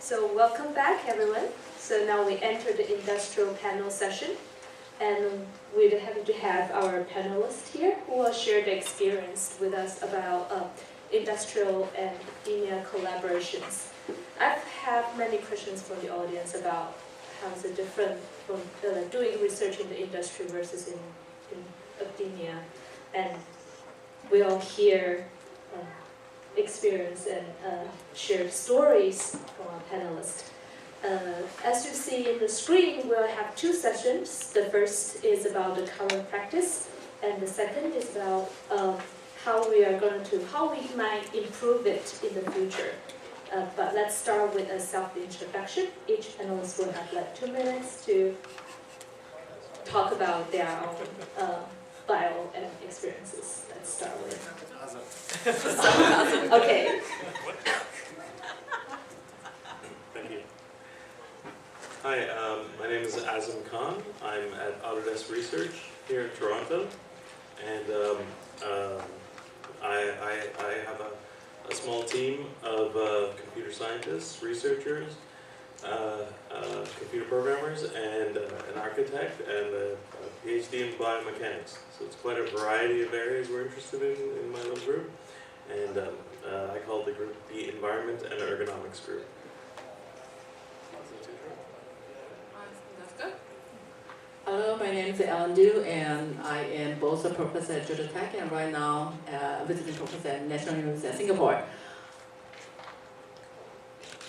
So welcome back, everyone. So now we enter the industrial panel session, and we're happy to have our panelists here who will share their experience with us about industrial and academia collaborations. I have many questions from the audience about how is it different from doing research in the industry versus in academia, and we'll hear experience and share stories from our panelists. As you see in the screen, we'll have two sessions. The first is about the current practice, and the second is about how we might improve it in the future. But let's start with a self-introduction. Each panelist will have like 2 minutes to talk about their own bio and experiences. Let's start with Azam. Okay. Thank you. Hi, my name is Azam Khan. I'm at Autodesk Research here in Toronto, and I have a small team of computer scientists, researchers, computer programmers, and an architect, and a PhD in biomechanics. So it's quite a variety of areas we're interested in my little group. And I call the group the Environment and Ergonomics Group. That's good. Hello, my name is Ellen Du, and I am both a professor at Georgia Tech and right now visiting professor at National University of Singapore.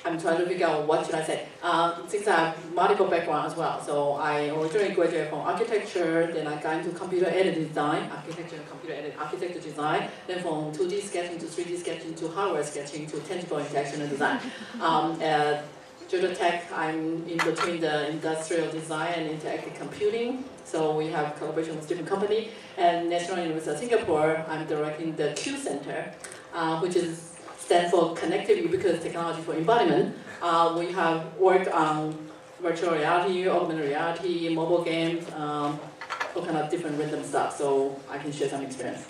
I'm trying to figure out what should I say. Since I have multiple background as well, so I originally graduated from architecture, then I got into computer aided design, architecture design, then from 2D sketching to 3D sketching to hardware sketching to tangible interaction and design. At Georgia Tech, I'm in between the industrial design and interactive computing, so we have collaboration with different companies. And National University of Singapore, I'm directing the Q Center, which stands for Connected Ubiquitous Technology for Embodiment. We have worked on virtual reality, augmented reality, mobile games, all kind of different random stuff, so I can share some experience.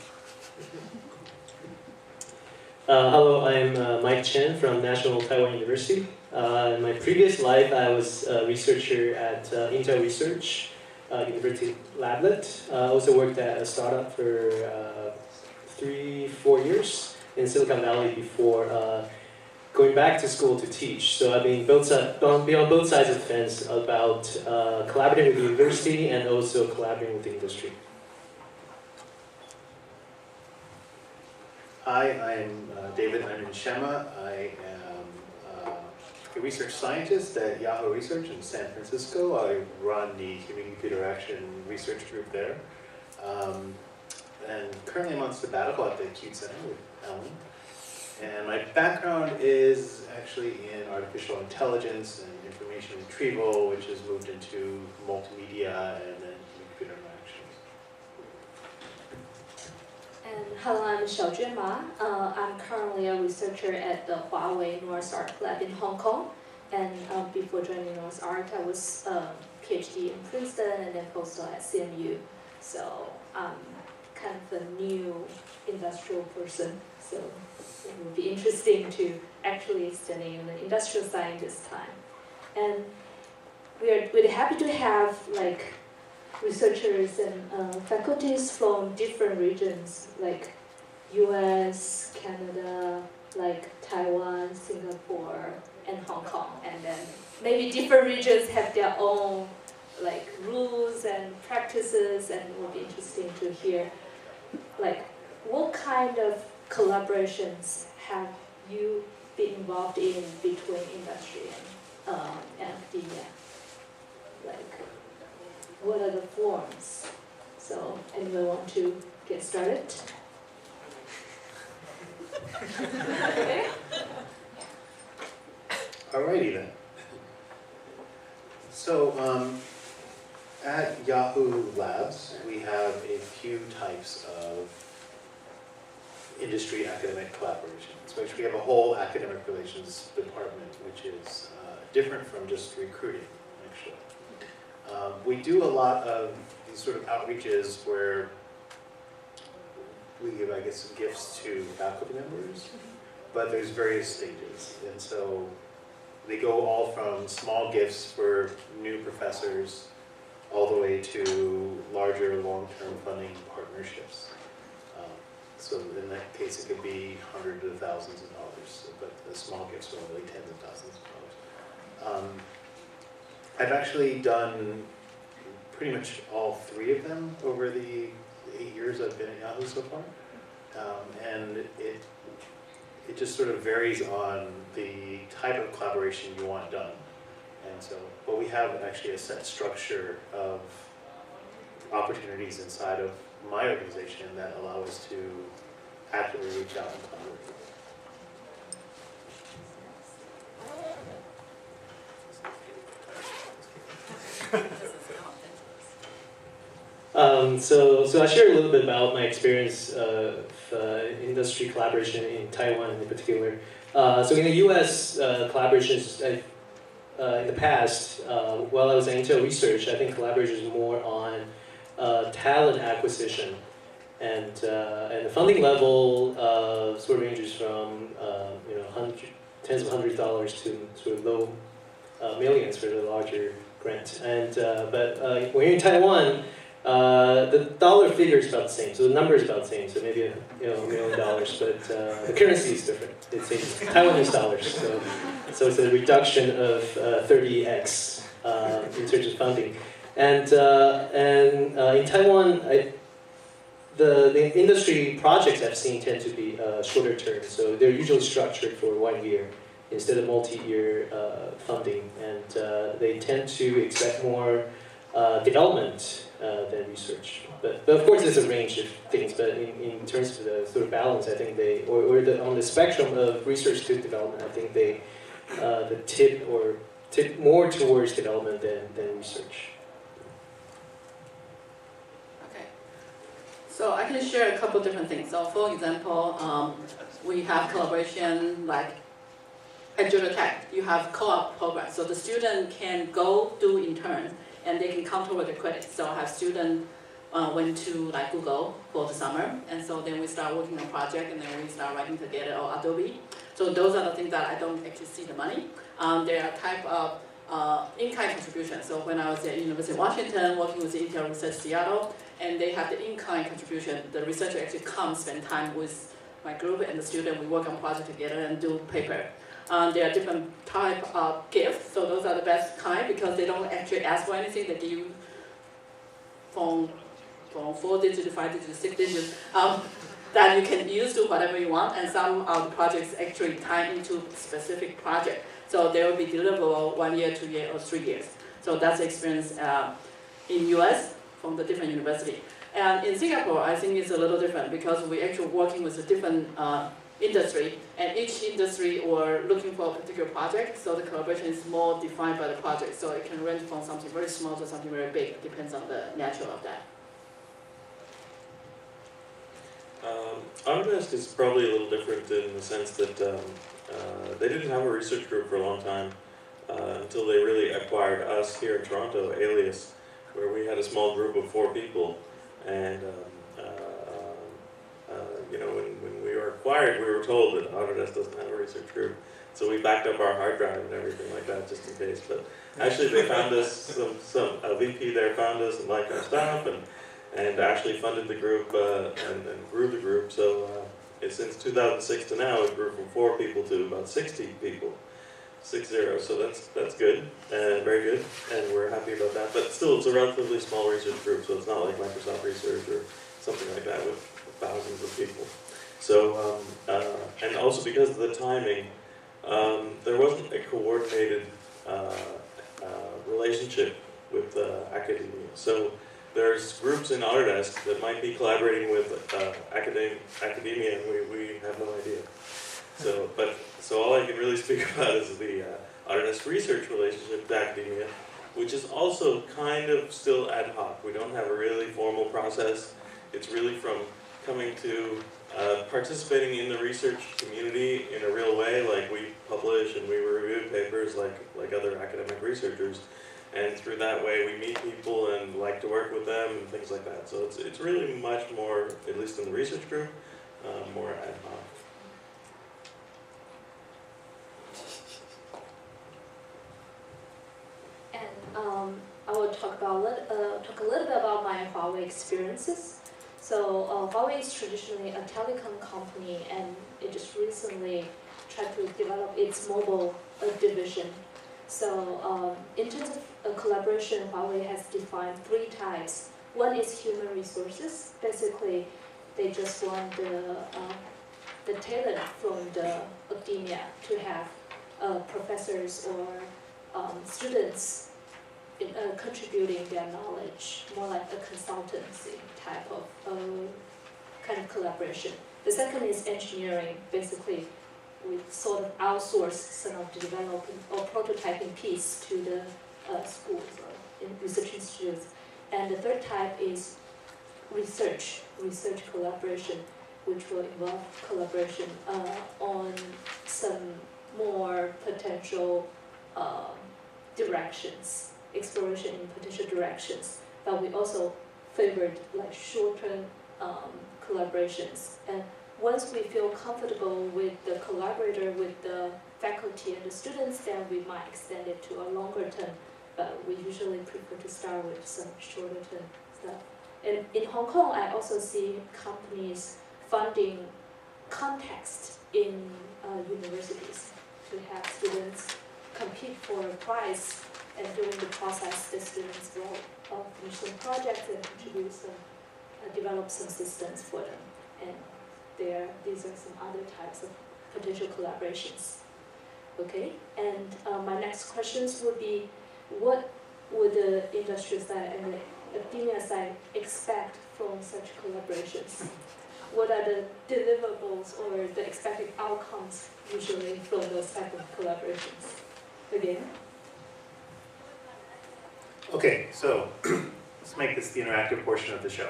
Hello, I'm Mike Chen from National Taiwan University. In my previous life, I was a researcher at Intel Research, University Lablet. I also worked at a startup for 3-4 years in Silicon Valley before going back to school to teach. So I've been on both sides of the fence about collaborating with the university and also collaborating with the industry. Hi, I'm David. I'm in Shamma. I am a research scientist at Yahoo Research in San Francisco. I run the human-computer action research group there. And currently I'm on sabbatical at the Q Center with Ellen. And my background is actually in artificial intelligence and information retrieval, which has moved into multimedia and then computer interactions. And hello, I'm Xiaojuan. I'm currently a researcher at the Huawei North Art Lab in Hong Kong. And before joining North Art, I was PhD in Princeton and then postdoc at CMU. So I'm kind of a new industrial person. So it would be interesting to actually study in the industrial scientist time. And we're happy to have like researchers and faculties from different regions like US, Canada, like Taiwan, Singapore, and Hong Kong. And then maybe different regions have their own like rules and practices, and it would be interesting to hear like what kind of collaborations have you been involved in between industry and academia? Like, what are the forms? So, anyone want to get started? Okay. Alrighty then. So at Yahoo Labs, we have a few types of industry academic collaborations, which we have a whole academic relations department, which is different from just recruiting, actually. We do a lot of these sort of outreaches where we give, I guess, some gifts to faculty members. but there's various stages. And so they go all from small gifts for new professors all the way to larger long-term funding partnerships. So in that case, it could be hundreds of thousands of dollars, but the small gifts are only tens of thousands of dollars. I've actually done pretty much all three of them over the 8 years I've been at Yahoo so far. And it just sort of varies on the type of collaboration you want done. And so, but we have actually a set structure of opportunities inside of my organization that allow us to actively reach out and collaborate. So I share a little bit about my experience of industry collaboration in Taiwan in particular. So in the U.S. Collaborations, in the past, while I was in Intel research, I think collaboration is more on talent acquisition, and the funding level sort of ranges from tens of hundreds of dollars to sort of low millions for the larger grant. And but when you're in Taiwan, the dollar figure is about the same, so the number is about the same. So maybe $1 million, but the currency is different. It's in Taiwanese dollars, so it's a reduction of 30x in terms of funding. And in Taiwan, the industry projects I've seen tend to be shorter term, so they're usually structured for 1 year instead of multi-year funding, and they tend to expect more development than research. But of course there's a range of things, but in terms of the sort of balance, I think on the spectrum of research to development, I think they tip more towards development than research. Okay. So I can share a couple different things. So for example, we have collaboration like at Georgia Tech, you have co-op programs. So the student can go do intern and they can count over the credits. So I have students went to like Google for the summer, and so then we start working on project, and then we start writing together, or Adobe. So those are the things that I don't actually see the money. There are type of in-kind contribution. So when I was at University of Washington working with Intel Research Seattle, and they have the in-kind contribution, the researcher actually comes spend time with my group and the student. We work on project together and do paper. There are different type of gifts, so those are the best kind because they don't actually ask for anything. They give you from 4 digits to 5 digits to 6 digits that you can use to whatever you want, and some of the projects actually tie into specific project. So they will be deliverable 1 year, 2 years, or 3 years. So that's the experience in US from the different university. And in Singapore, I think it's a little different because we're actually working with a different industry, and each industry or looking for a particular project, so the collaboration is more defined by the project. So it can range from something very small to something very big. It depends on the nature of that. Autodesk is probably a little different in the sense that they didn't have a research group for a long time until they really acquired us here in Toronto, Alias, where we had a small group of 4 people, and when we were acquired, we were told that Autodesk doesn't have a research group, so we backed up our hard drive and everything like that just in case. But actually, they found us, a VP there found us and liked our stuff, and actually funded the group and grew the group. So since 2006 to now, it grew from 4 people to about 60 people, 60. So that's good, very good, and we're happy about that. But still, it's a relatively small research group, so it's not like Microsoft Research or something like that with thousands of people. So, and also because of the timing, there wasn't a coordinated relationship with academia. So there's groups in Autodesk that might be collaborating with academia, and we have no idea. So all I can really speak about is the Autodesk research relationship to academia, which is also kind of still ad hoc. We don't have a really formal process. It's really from coming to participating in the research community in a real way, like we publish and we review papers like other academic researchers, and through that way we meet people and like to work with them and things like that. So it's really much more, at least in the research group, more ad hoc. talk a little bit about my Huawei experiences. So Huawei is traditionally a telecom company, and it just recently tried to develop its mobile division. So in terms of collaboration, Huawei has defined 3 types. One is human resources. Basically, they just want the talent from the academia to have professors or students contributing their knowledge, more like a consultancy type of kind of collaboration. The second is engineering. Basically, we sort of outsource some of the developing or prototyping piece to the schools or research institutes. And the third type is research collaboration, which will involve collaboration on some more potential directions, exploration in potential directions. But we also favored like short-term collaborations. And once we feel comfortable with the collaborator, with the faculty and the students, then we might extend it to a longer term. But we usually prefer to start with some shorter term stuff. And in Hong Kong, I also see companies funding context in universities to have students compete for a prize, and during the process, the students will finish some projects and contribute some, develop some systems for them. And these are some other types of potential collaborations. Okay, and my next questions would be, what would the industry side and the academia side expect from such collaborations? What are the deliverables or the expected outcomes usually from those type of collaborations? Again? Okay, so let's make this the interactive portion of the show.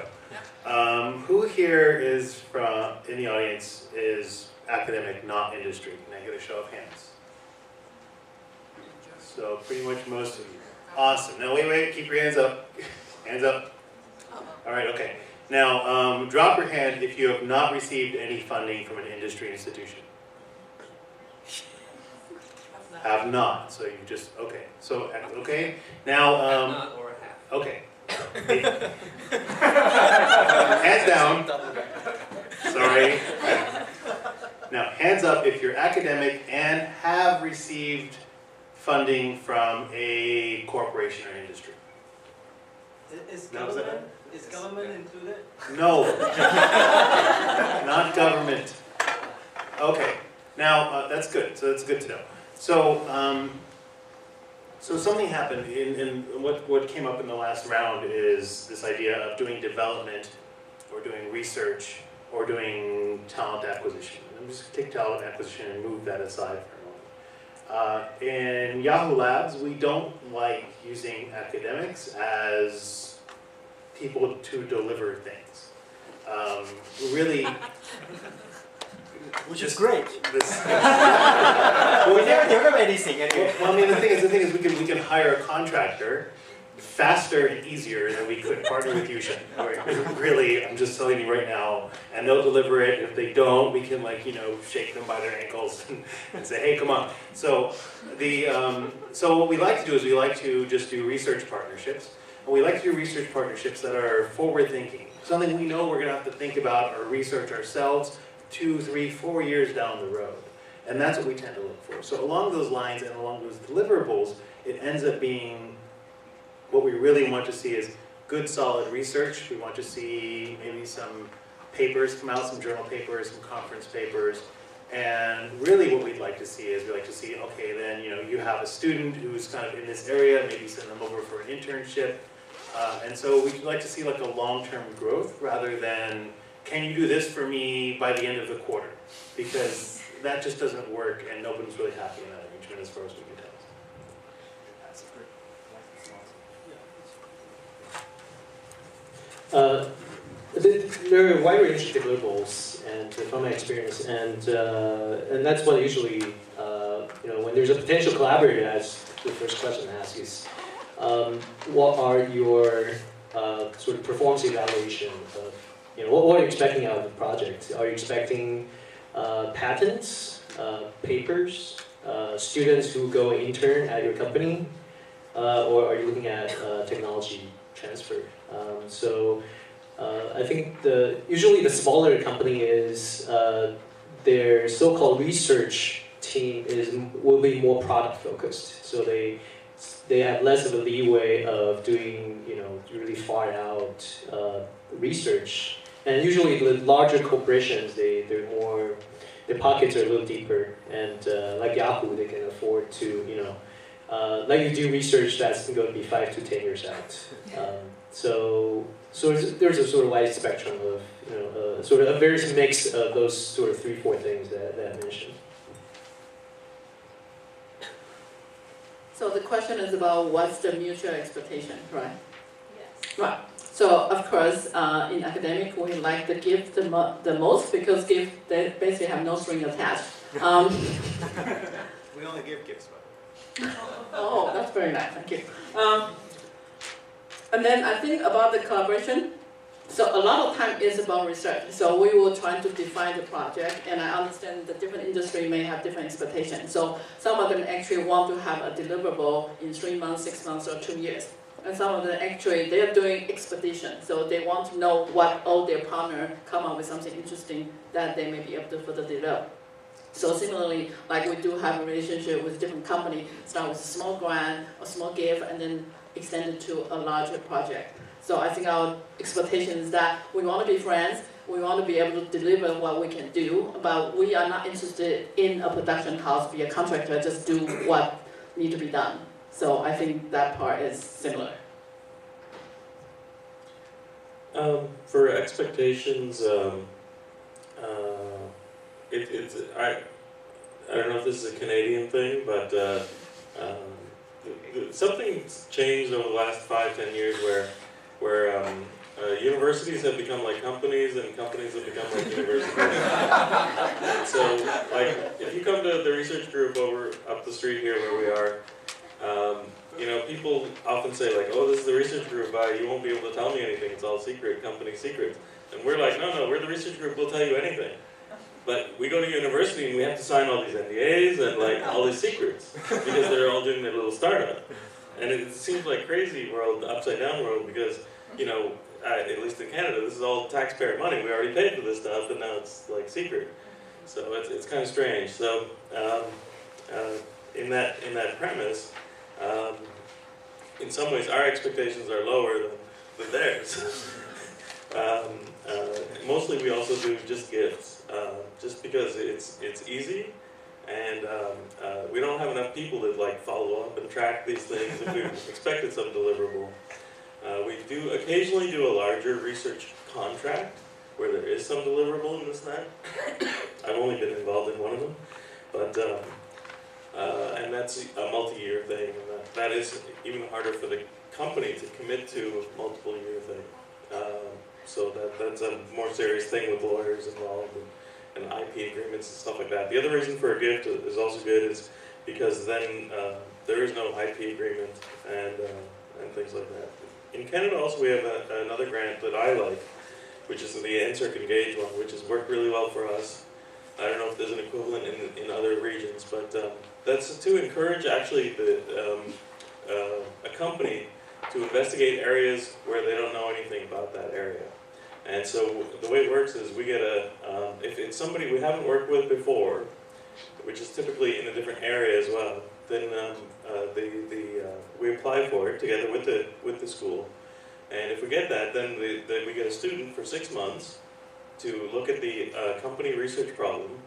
Who here is from, in the audience, is academic, not industry? Can I get a show of hands? So pretty much most of you. Awesome. Now wait, keep your hands up. Hands up. All right, okay. Now drop your hand if you have not received any funding from an industry institution. Have not. So you just, okay. So, okay. Now, not or half. okay. Hands down. Sorry. Now, hands up if you're academic and have received funding from a corporation or industry. Is No, was that government, is government included? No. Not government. Okay. Now, that's good. So that's good to know. So, so something happened in what came up in the last round is this idea of doing development or doing research or doing talent acquisition. I'm just going to take talent acquisition and move that aside for a moment. In Yahoo Labs, we don't like using academics as people to deliver things. Really, Which is great. this. Well, we never deliver anything anyway. Well, I mean, the thing is, we can hire a contractor faster and easier than we could partner with you, Chen. Really, I'm just telling you right now, and they'll deliver it. If they don't, we can shake them by their ankles and say, hey, come on. So so what we like to do is we like to just do research partnerships, and we like to do research partnerships that are forward-thinking, something we know we're going to have to think about or research ourselves 2, 3, 4 years down the road. And that's what we tend to look for. So along those lines and along those deliverables, it ends up being what we really want to see is good, solid research. We want to see maybe some papers come out, some journal papers, some conference papers. And really what we'd like to see is, okay, then you have a student who's kind of in this area, maybe send them over for an internship. And so we'd like to see like a long-term growth rather than, can you do this for me by the end of the quarter? Because that just doesn't work, and nobody's really happy in that arrangement as far as we can tell. There are a wide range of deliverables, and from my experience, and that's what usually, when there's a potential collaborator, as the first question asks is, what are your sort of performance evaluation of, what are you expecting out of the project? Are you expecting patents, papers, students who go intern at your company? or are you looking at technology transfer? I think usually the smaller company is their so-called research team will be more product focused. So they have less of a leeway of doing really far out research. And usually the larger corporations their pockets are a little deeper, and like Yahoo, they can afford to let you do research that's going to be 5 to 10 years out. So there's a sort of wide spectrum of sort of a various mix of those sort of 3-4 things that I mentioned. So the question is about what's the mutual expectation, right? Yes. Right. So of course, in academic, we like to give the most because they basically have no string attached. We only give gifts, by the way. Oh, that's very nice. Thank you. And then I think about the collaboration. So a lot of time is about research. So we will try to define the project, and I understand that different industry may have different expectations. So some of them actually want to have a deliverable in 3 months, 6 months, or 2 years. And some of them actually, they're doing expedition. So they want to know what all their partner come up with something interesting that they may be able to further develop. So similarly, like we do have a relationship with different companies, start with a small grant, a small gift, and then extend it to a larger project. So I think our expectation is that we want to be friends, we want to be able to deliver what we can do, but we are not interested in a production house, be a contractor, just do what needs to be done. So I think that part is similar. For expectations, I don't know if this is a Canadian thing, but something's changed over the last 5-10 years where universities have become like companies and companies have become like universities. So, like, if you come to the research group up the street here where we are, people often say like, oh, this is the research group, you won't be able to tell me anything, it's all secret, company secrets. And we're like, no, we're the research group, we'll tell you anything. But we go to university and we have to sign all these NDAs and like all these secrets because they're all doing their little startup. And it seems like crazy world, upside down world, because, at least in Canada, this is all taxpayer money. We already paid for this stuff and now it's like secret. So it's kind of strange. So in that premise, in some ways our expectations are lower than theirs. Mostly we also do just gifts, just because it's easy, and we don't have enough people to like follow up and track these things if we expected some deliverable. We do occasionally do a larger research contract where there is some deliverable in this net. I've only been involved in one of them, but and that's a multi-year thing, and that is even harder for the company to commit to a multiple-year thing. So that's a more serious thing with lawyers involved and IP agreements and stuff like that. The other reason for a gift is also good is because then there is no IP agreement and things like that. In Canada also we have another grant that I like, which is the NSERC Engage one, which has worked really well for us. I don't know if there's an equivalent in other regions, but that's to encourage actually a company to investigate areas where they don't know anything about that area. And so the way it works is we get if it's somebody we haven't worked with before, which is typically in a different area as well, then we apply for it together with the school. And if we get that, then we get a student for 6 months to look at the company research problem,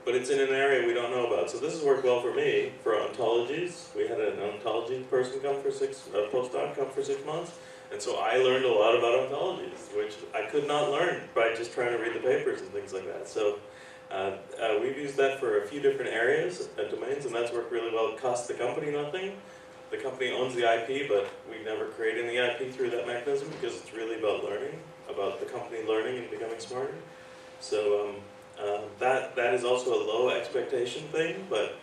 but it's in an area we don't know about. So this has worked well for me, for ontologies. We had an ontology person come for postdoc come for 6 months, and so I learned a lot about ontologies, which I could not learn by just trying to read the papers and things like that. So we've used that for a few different areas, domains, and that's worked really well. It costs the company nothing. The company owns the IP, but we never create any IP through that mechanism because it's really about learning, about the company learning and becoming smarter. So that is also a low expectation thing, but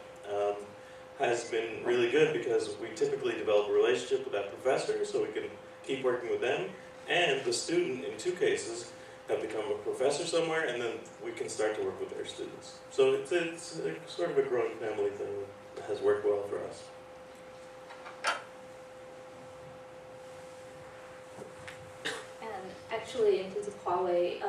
has been really good because we typically develop a relationship with that professor so we can keep working with them, and the student, in 2 cases, have become a professor somewhere, and then we can start to work with their students. So it's sort of a growing family thing that has worked well for us. in terms of Huawei,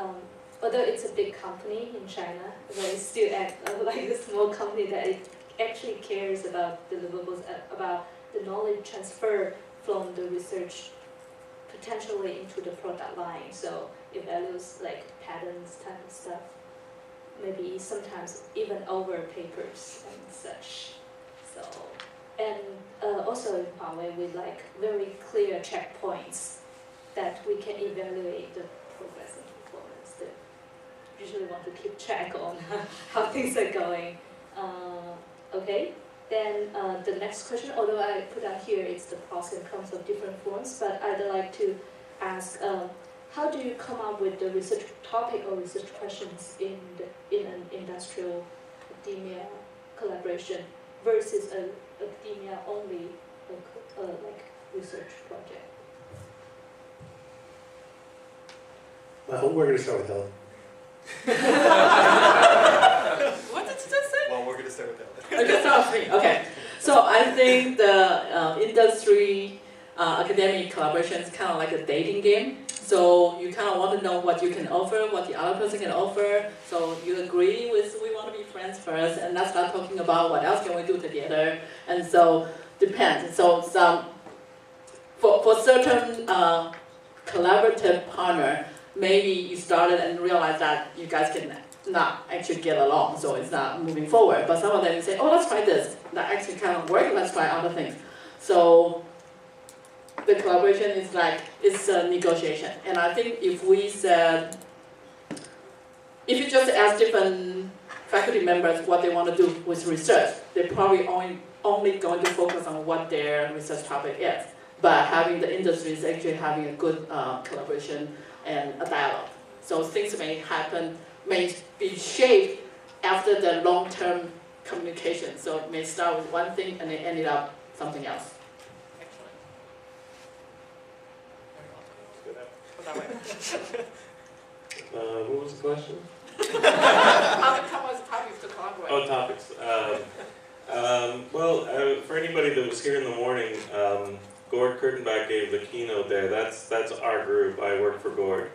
although it's a big company in China, but it still act like a small company that it actually cares about deliverables, about the knowledge transfer from the research potentially into the product line. So it values like patents type of stuff, maybe sometimes even over papers and such. So, and also in Huawei with like very clear checkpoints that we can evaluate the progress and performance. That usually want to keep track on how things are going. Okay. Then the next question, although I put out here, it's the pros and cons of different forms, but I'd like to ask, how do you come up with the research topic or research questions in an industrial academia collaboration versus an academia only like research project? Well, we're going to start with Helen. What did you just say? Well, we're going to start with that. Okay, sounds me. Okay, so I think the industry academic collaboration is kind of like a dating game. So you kind of want to know what you can offer, what the other person can offer. So you agree with we want to be friends first, and let's start talking about what else can we do together. And so depends. So for certain collaborative partner, maybe you started and realized that you guys can not actually get along, so it's not moving forward. But some of them say, oh, let's try this. That actually kind of worked, let's try other things. So the collaboration is like, it's a negotiation. And I think if we said, if you just ask different faculty members what they want to do with research, they're probably only going to focus on what their research topic is. But having the industry is actually having a good collaboration and a dialogue. So things may be shaped after the long-term communication. So it may start with one thing and then ended up something else. Excellent. What was the question? How come was topics to collaborate? Oh, topics. For anybody that was here in the morning, Gord Kurtenbach gave the keynote there. That's our group. I work for Gord.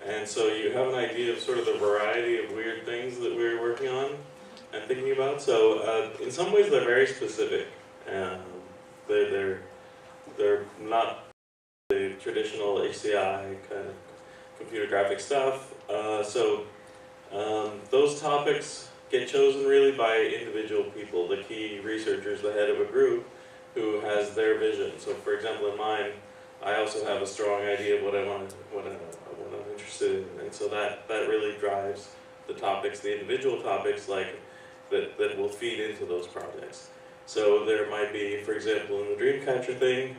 And so you have an idea of sort of the variety of weird things that we're working on and thinking about. So in some ways they're very specific. They're not the traditional HCI kind of computer graphic stuff. Those topics get chosen really by individual people, the key researchers, the head of a group who has their vision. So for example, in mine, I also have a strong idea of what I'm interested in, and so that really drives the topics, the individual topics like that will feed into those projects. So there might be, for example, in the Dreamcatcher thing,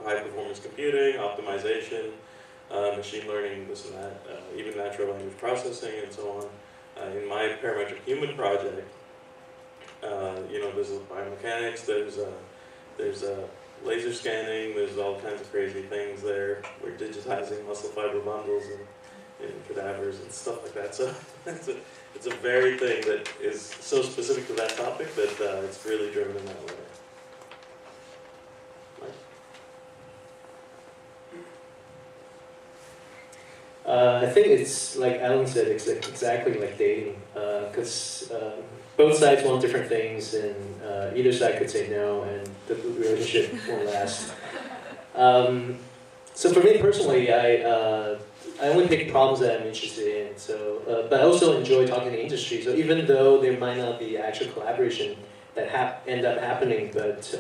high performance computing, optimization, machine learning, this and that, even natural language processing, and so on. In my parametric human project, there's biomechanics, there's laser scanning, there's all kinds of crazy things there. We're digitizing muscle fiber bundles and cadavers and stuff like that. So it's a varied thing that is so specific to that topic that it's really driven in that way. I think it's like Alan said, it's exactly like dating, because both sides want different things, and either side could say no, and the relationship won't last. So for me personally, I only pick problems that I'm interested in. So, but I also enjoy talking to industry. So even though there might not be actual collaboration that end up happening, but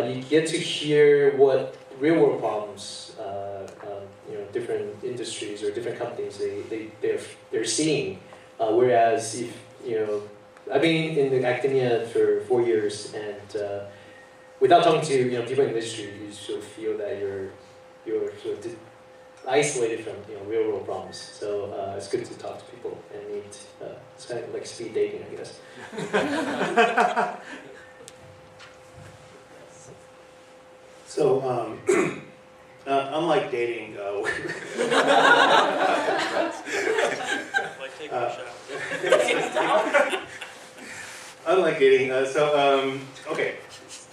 you get to hear what real world problems, different industries or different companies they're seeing. Whereas if I've been in the academia for 4 years, and without talking to people in the industry, you sort of feel that you're sort of isolated from real world problems. So it's good to talk to people and meet. It's kind of like speed dating, I guess. So, unlike dating, Like taking a shower. unlike dating, okay.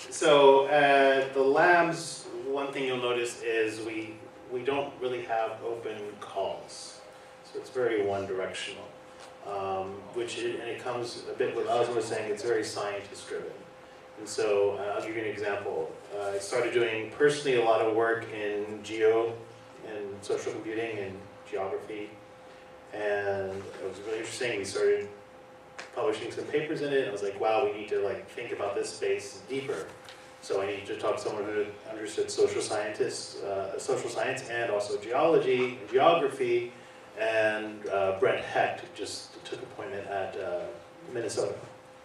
So at the labs, one thing you'll notice is we don't really have open calls. So it's very one-directional, and it comes a bit with Azam was saying, it's very scientist-driven. And so I'll give you an example. I started doing personally a lot of work in geo and social computing and geography, and it was really interesting. We started publishing some papers in it. I was like, wow, we need to think about this space deeper. So I needed to talk to someone who understood social science and also geology and geography. And Brent Hecht just took appointment at Minnesota.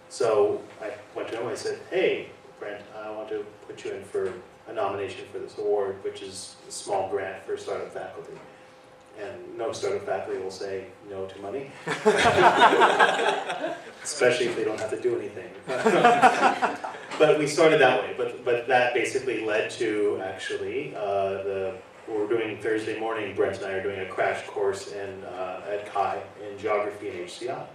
So I went to him and I said, hey, Brent, I want to put you in for a nomination for this award, which is a small grant for startup faculty. And no startup faculty will say no to money, especially if they don't have to do anything. But we started that way. But that basically led to actually we're doing Thursday morning. Brent and I are doing a crash course at CHI in geography and HCI.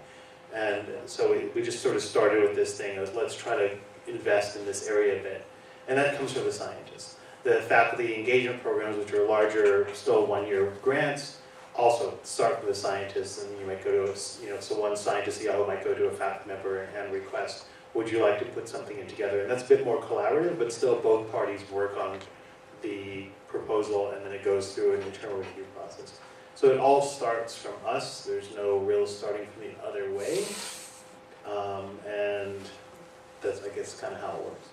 And so we just sort of started with this thing of let's try to invest in this area a bit. And that comes from the scientists. The faculty engagement programs, which are larger, still one-year grants, also start from the scientists. And you might go to, so one scientist at Yahoo might go to a faculty member and request, would you like to put something in together? And that's a bit more collaborative, but still both parties work on the proposal and then it goes through an internal review process. So it all starts from us. There's no real starting from the other way. And that's, I guess, kind of how it works.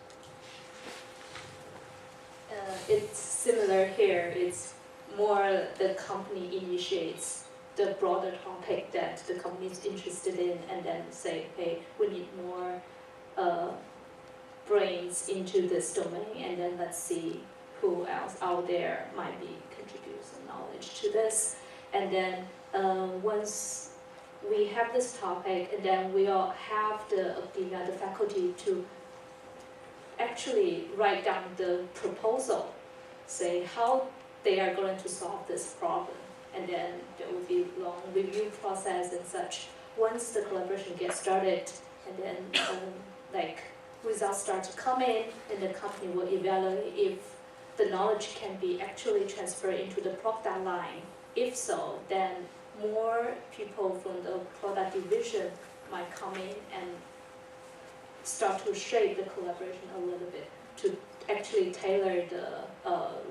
It's similar here. It's more the company initiates the broader topic that the company is interested in and then say, hey, we need more brains into this domain, and then let's see who else out there might be contribute some knowledge to this. And then once we have this topic, and then we'll have the faculty to actually write down the proposal, say how they are going to solve this problem. And then there will be a long review process and such. Once the collaboration gets started, and then results start to come in, and the company will evaluate if the knowledge can be actually transferred into the product line. If so, then more people from the product division might come in and start to shape the collaboration a little bit to actually tailor the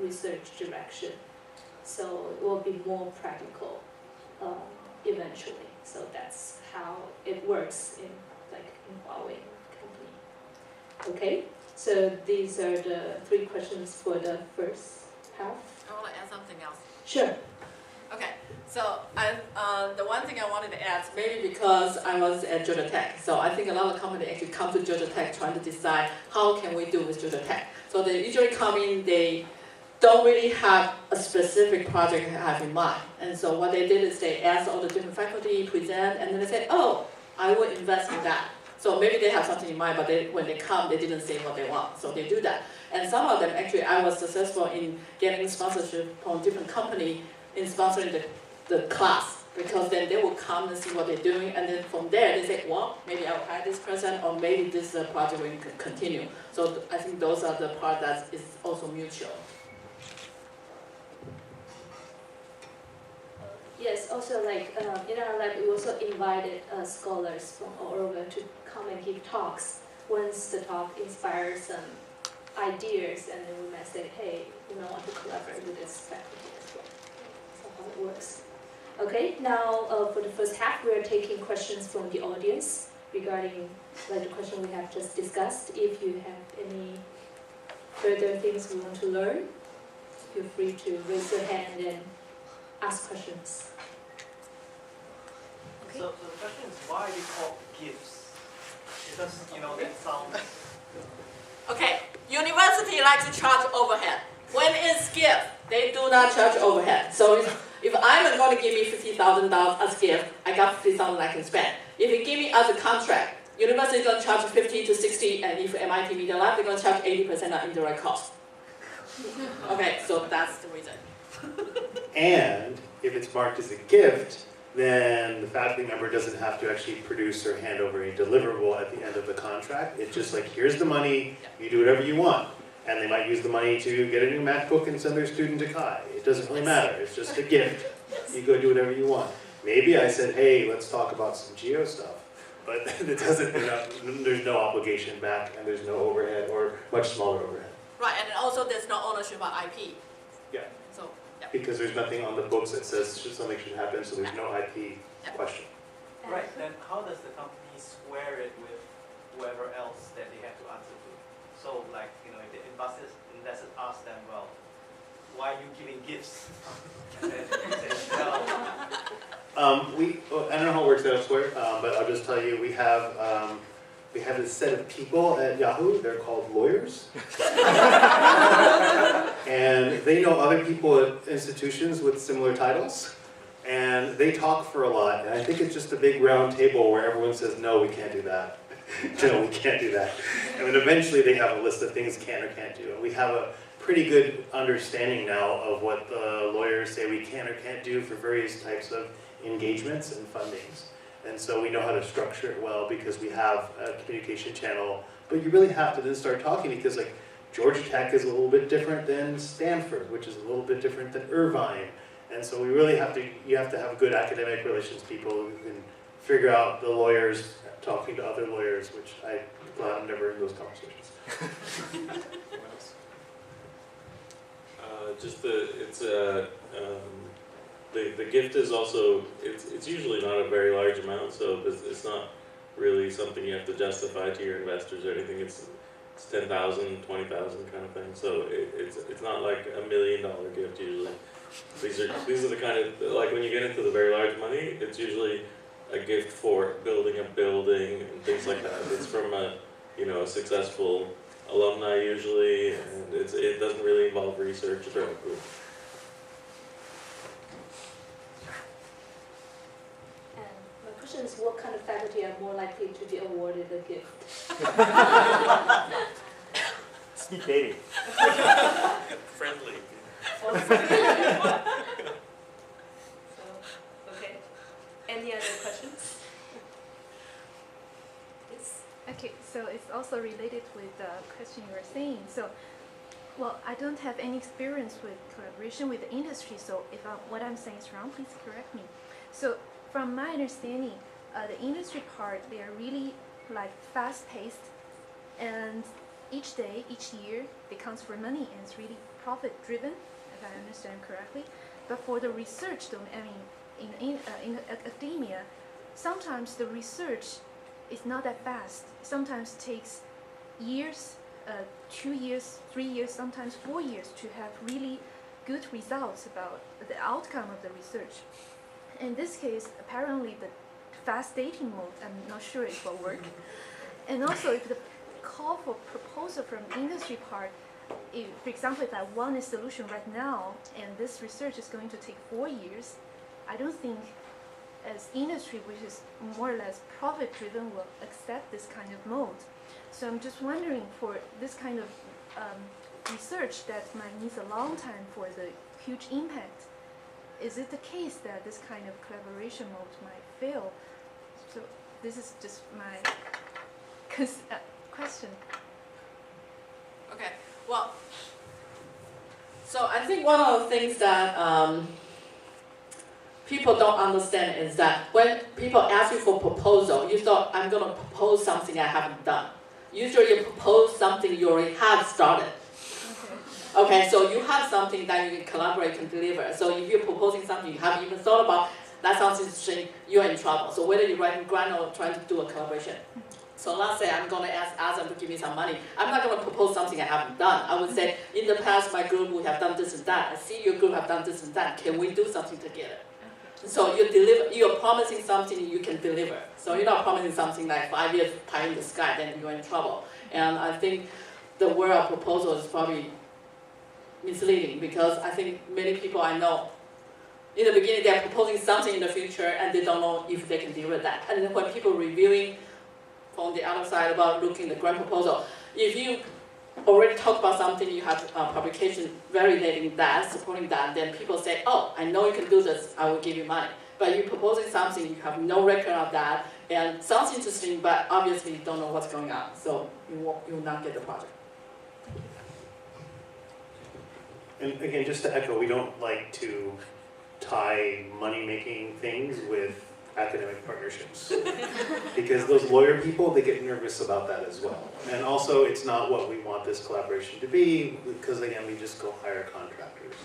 research direction. So it will be more practical eventually. So that's how it works in Huawei company. Okay, so these are the 3 questions for the first half. I want to add something else. Sure. Okay, so the one thing I wanted to add, maybe because I was at Georgia Tech, so I think a lot of companies actually come to Georgia Tech trying to decide how can we do with Georgia Tech. So they usually come in, they don't really have a specific project they have in mind. And so what they did is they asked all the different faculty, present, and then they said, oh, I will invest in that. So maybe they have something in mind, but when they come, they didn't say what they want. So they do that. And some of them, actually, I was successful in getting sponsorship from different companies in sponsoring the class, because then they will come and see what they're doing, and then from there they say, well, maybe I'll hire this person, or maybe this project will continue. So I think those are the part that is also mutual. Yes, also in our lab, we also invited scholars from all over to come and give talks. Once the talk inspires some ideas, and then we might say, hey, we want to collaborate with this faculty as well. That's how it works. Okay, now for the first half, we are taking questions from the audience regarding the question we have just discussed. If you have any further things we want to learn, feel free to raise your hand and ask questions. So the question is, why do you call gifts? Because, that sounds... Okay, university likes to charge overhead. When it's gift, they do not charge overhead. So if I'm going to give me $50,000 as gift, I got $50,000 I can spend. If you give me as a contract, university is going to charge 50 to 60, and if MIT Media Lab, they're going to charge 80% of indirect cost. Okay, so that's the reason. And if it's marked as a gift, then the faculty member doesn't have to actually produce or hand over a deliverable at the end of the contract. It's just like, here's the money, you do whatever you want. And they might use the money to get a new MacBook and send their student to Kai. It doesn't really matter, it's just a gift. You go do whatever you want. Maybe I said, hey, let's talk about some geo stuff. But it doesn't, there's no obligation back, and there's no overhead, or much smaller overhead. Right, and also there's no ownership on IP. Yeah. So, yeah. Because there's nothing on the books that says something should happen, so there's no IP question. Right, then how does the company square it with whoever else that they have to answer to? So like, if the investors ask them, well, why are you giving gifts? And they say, well, I don't know how it works out elsewhere, but I'll just tell you, we have this set of people at Yahoo, they're called lawyers. And they know other people at institutions with similar titles. And they talk for a lot, and I think it's just a big round table where everyone says, no, we can't do that. No, we can't do that. And then eventually they have a list of things can or can't do. And we have a pretty good understanding now of what the lawyers say we can or can't do for various types of engagements and fundings. And so we know how to structure it well because we have a communication channel. But you really have to then start talking because like Georgia Tech is a little bit different than Stanford, which is a little bit different than Irvine. And so we really you have to have good academic relations people who can figure out the lawyers talking to other lawyers, which I'm glad I'm never in those conversations. The gift is also, it's usually not a very large amount, so it's not really something you have to justify to your investors or anything. It's 10,000, 20,000 kind of thing. So it's not like $1 million gift usually. These are the kind of, like when you get into the very large money, it's usually a gift for building a building and things like that. It's from a successful alumni usually, and it doesn't really involve research directly. And my question is, what kind of faculty are more likely to be awarded a gift? Speed dating. Friendly. So, okay. Any other questions? Yes. Okay, so it's also related with the question you were saying. So, well, I don't have any experience with collaboration with the industry, so if what I'm saying is wrong, please correct me. So, from my understanding, the industry part, they are really like fast-paced, and each day, each year, they count for money, and it's really profit-driven, if I understand correctly. But for the research domain, in academia, sometimes the research is not that fast. Sometimes takes years, 2 years, 3 years, sometimes 4 years to have really good results about the outcome of the research. In this case, apparently the fast dating mode, I'm not sure it will work. And also if the call for proposal from industry part, for example, if I want a solution right now and this research is going to take 4 years, I don't think as industry, which is more or less profit driven, will accept this kind of mode. So I'm just wondering, for this kind of research that might need a long time for the huge impact, is it the case that this kind of collaboration mode might fail? So this is just my question. Okay, well, so I think one of the things that people don't understand is that when people ask you for proposal, you thought, I'm going to propose something I haven't done. Usually you propose something you already have started. Okay, so you have something that you can collaborate, can deliver. So if you're proposing something you haven't even thought about, that sounds interesting, you're in trouble. So whether you're writing grant or trying to do a collaboration. So let's say I'm going to ask Azam to give me some money. I'm not going to propose something I haven't done. I would say, in the past, my group, we have done this and that. I see your group have done this and that. Can we do something together? So you're promising something you can deliver. So you're not promising something like 5 years pie in the sky, then you're in trouble. And I think the word of proposal is probably misleading because I think many people I know, in the beginning they're proposing something in the future and they don't know if they can deliver that. And then when people reviewing from the other side about looking at the grant proposal, if you already talked about something, you have publication validating that, supporting that, then people say, oh, I know you can do this, I will give you money. But you're proposing something, you have no record of that, and sounds interesting, but obviously you don't know what's going on, so you will not get the project. And again, just to echo, we don't like to tie money-making things with academic partnerships. Because those lawyer people, they get nervous about that as well. And also, it's not what we want this collaboration to be, because again, we just go hire contractors.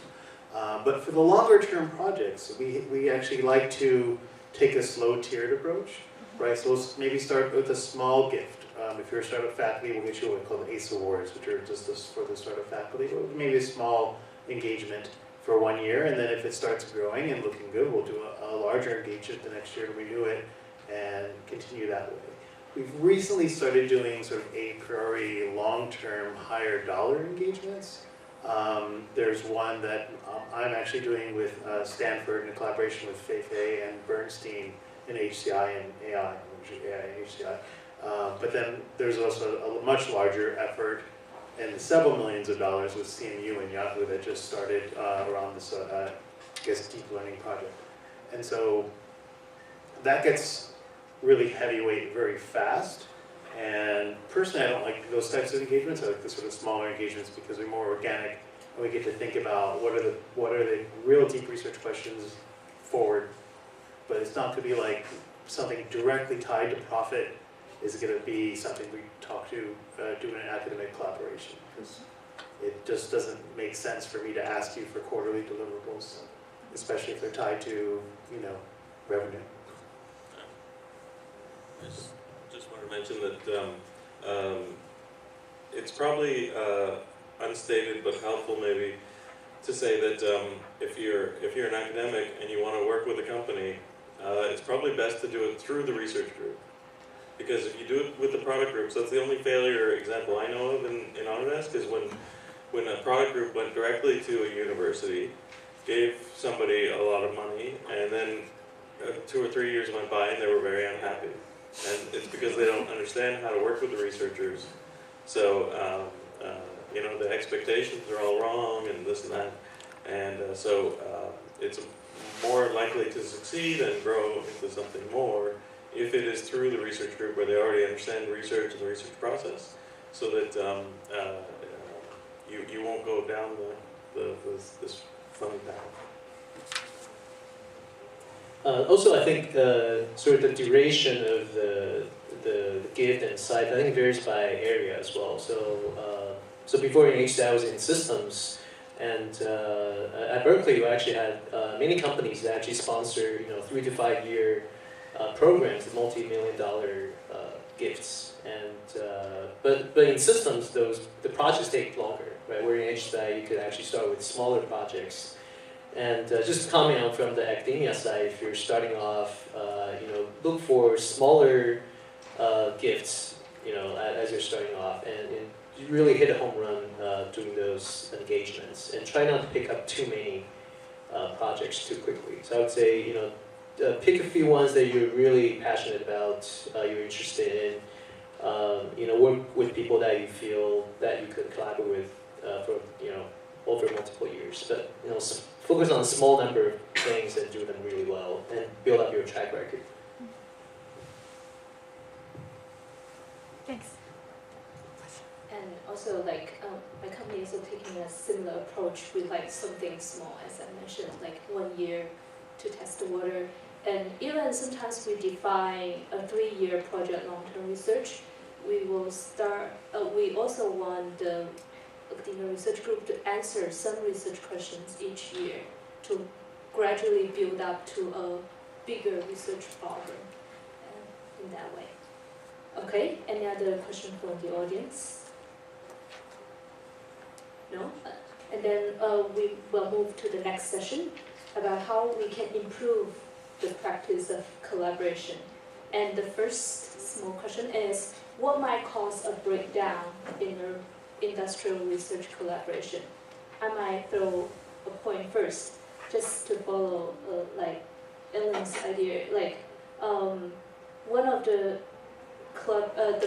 But for the longer term projects, we actually like to take a slow tiered approach, right? So we'll maybe start with a small gift. If you're a startup faculty, we'll get you what we call the ACE Awards, which are just for the startup faculty. Maybe a small engagement for 1 year, and then if it starts growing and looking good, we'll do a larger engagement the next year to renew it and continue that way. We've recently started doing sort of a priori long-term higher dollar engagements. There's one that I'm actually doing with Stanford in a collaboration with Feifei and Bernstein in HCI and AI, and HCI. But then there's also a much larger effort and several millions of dollars with CMU and Yahoo that just started around this, I guess, deep learning project. And so that gets really heavyweight very fast. And personally, I don't like those types of engagements. I like the sort of smaller engagements because they're more organic, and we get to think about what are the real deep research questions forward. But it's not going to be like something directly tied to profit. Is going to be something we talk to, do in an academic collaboration, because it just doesn't make sense for me to ask you for quarterly deliverables, especially if they're tied to, revenue. I just want to mention that it's probably unstated but helpful maybe to say that if you're an academic and you want to work with a company, it's probably best to do it through the research group. Because if you do it with the product groups, that's the only failure example I know of in Autodesk, is when a product group went directly to a university, gave somebody a lot of money, and then 2 or 3 years went by and they were very unhappy. And it's because they don't understand how to work with the researchers. So, the expectations are all wrong and this and that. And so it's more likely to succeed and grow into something more if it is through the research group where they already understand research and the research process, so that you won't go down this funny path. Also, I think sort of the duration of the gift and site, I think varies by area as well. So before in HCI I was in systems, and at Berkeley we actually had many companies that actually sponsor 3 to 5 year programs, multi-million-dollar gifts, and but in systems, the projects take longer, right? Where in HCI you could actually start with smaller projects, and just comment on from the academia side, if you're starting off, look for smaller gifts, as you're starting off, and you really hit a home run doing those engagements, and try not to pick up too many projects too quickly. So I would say, pick a few ones that you're really passionate about, you're interested in, work with people that you feel that you could collaborate with for, over multiple years. But, focus on a small number of things and do them really well and build up your track record. Thanks. And also, my company is also taking a similar approach with something small, as I mentioned, 1 year to test the water. And even sometimes we define a 3-year project long-term research, we will start, we also want the academic research group to answer some research questions each year to gradually build up to a bigger research problem in that way. Okay, any other question from the audience? No? And then we will move to the next session about how we can improve the practice of collaboration. And the first small question is, what might cause a breakdown in an industrial research collaboration? I might throw a point first, just to follow Ellen's idea. One of the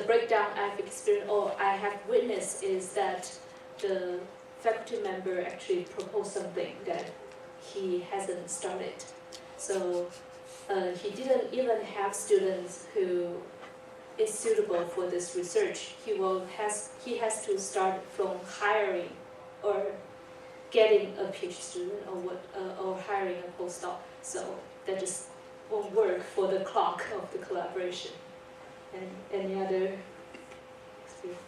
breakdown I've experienced or I have witnessed is that the faculty member actually proposed something that he hasn't started. So he didn't even have students who is suitable for this research. He has to start from hiring or getting a PhD student or hiring a postdoc. So that just won't work for the clock of the collaboration. And any other experience?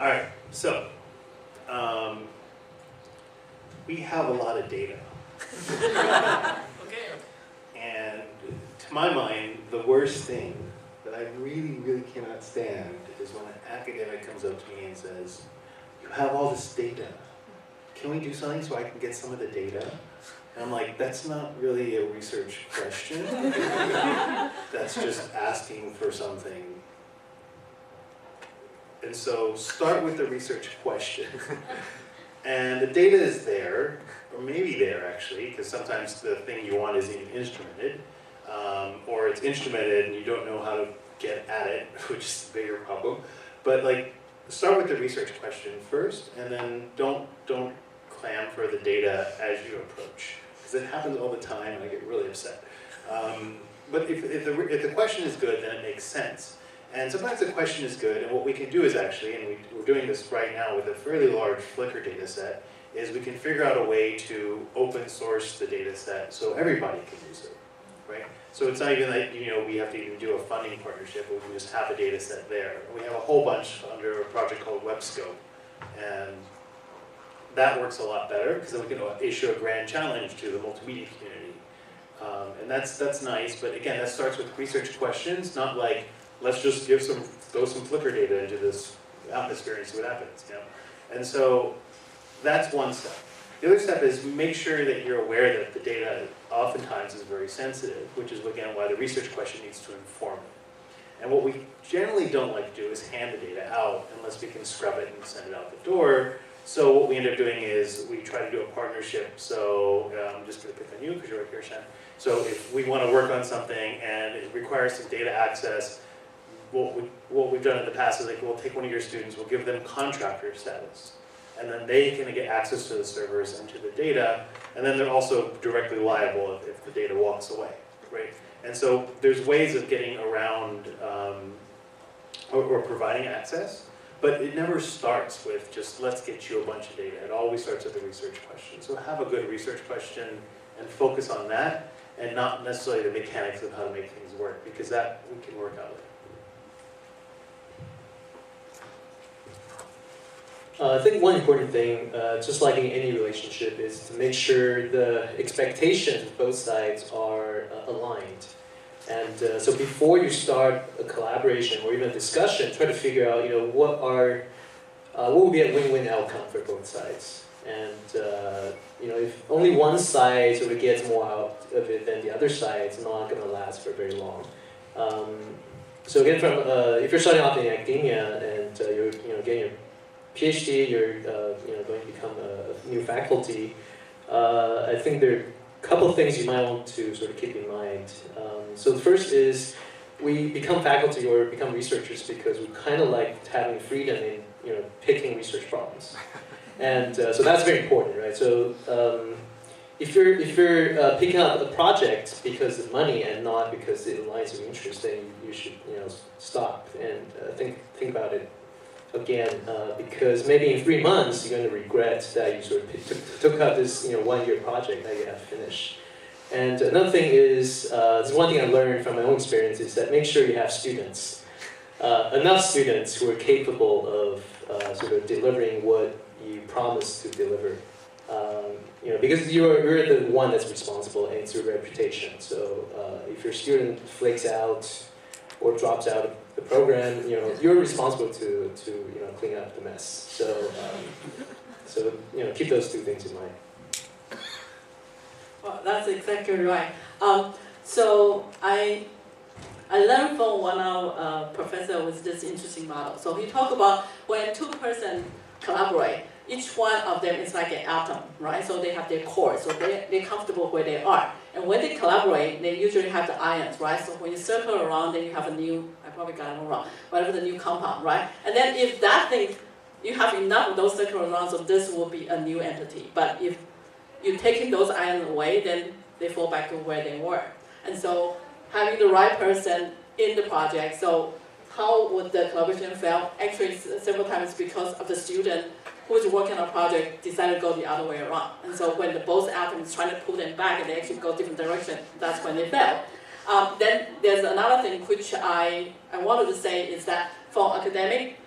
All right, so we have a lot of data. Okay. And to my mind, the worst thing that I really, really cannot stand is when an academic comes up to me and says, "You have all this data. Can we do something so I can get some of the data?" And I'm like, that's not really a research question. That's just asking for something. And so start with the research question. And the data is there, or maybe there actually, because sometimes the thing you want isn't instrumented, or it's instrumented and you don't know how to get at it, which is a bigger problem. But like, start with the research question first, and then don't clam for the data as you approach, because it happens all the time, and I get really upset. But if the question is good, then it makes sense. And sometimes the question is good, and what we can do is actually, and we're doing this right now with a fairly large Flickr data set, is we can figure out a way to open source the data set so everybody can use it, right? So it's not even like, we have to even do a funding partnership, we can just have a data set there. We have a whole bunch under a project called WebScope, and that works a lot better, because then we can issue a grand challenge to the multimedia community. And that's nice, but again, that starts with research questions, not like, let's just throw some Flickr data into this atmosphere and see what happens, And so that's one step. The other step is make sure that you're aware that the data oftentimes is very sensitive, which is again why the research question needs to inform it. And what we generally don't like to do is hand the data out unless we can scrub it and send it out the door. So what we end up doing is we try to do a partnership. So I'm just going to pick on you because you're right here, Chen. So if we want to work on something and it requires some data access, what we've done in the past is like, we'll take one of your students, we'll give them contractor status, and then they can get access to the servers and to the data, and then they're also directly liable if the data walks away, right? And so there's ways of getting around or providing access, but it never starts with just let's get you a bunch of data. It always starts with a research question. So have a good research question and focus on that, and not necessarily the mechanics of how to make things work, because that we can work out later. I think one important thing, just like in any relationship, is to make sure the expectations of both sides are aligned. And so before you start a collaboration or even a discussion, try to figure out, what would be a win-win outcome for both sides. And if only one side sort of gets more out of it than the other side, it's not going to last for very long. So again, if you're starting off in academia and you're getting your PhD, you're going to become a new faculty. I think there are a couple of things you might want to sort of keep in mind. So the first is we become faculty or become researchers because we kind of like having freedom in picking research problems, and so that's very important, right? So if you're picking up a project because of money and not because it aligns with your interest, then you should stop and think about it again, because maybe in 3 months you're going to regret that you sort of took up this 1-year project that you have to finish. And another thing is, there's one thing I learned from my own experience is that make sure you have students, enough students who are capable of sort of delivering what you promised to deliver. Because you're the one that's responsible and it's your reputation. So if your student flakes out or drops out of the program, you're responsible to clean up the mess. So keep those two things in mind. Well, that's exactly right. So I learned from one of our professor with this interesting model. So he talked about when two persons collaborate, each one of them is like an atom, right? So they have their core, so they're comfortable where they are. And when they collaborate, they usually have the ions, right? So when you circle around, then you have a new, I probably got it wrong, whatever the new compound, right? And then if that thing, you have enough of those circle around, so this will be a new entity. But if you're taking those ions away, then they fall back to where they were. And so having the right person in the project, so how would the collaboration fail? Actually, several times because of the student who is working on a project decided to go the other way around. And so when the both atoms trying to pull them back and they actually go different direction, that's when they fail. Then there's another thing which I wanted to say is that from academic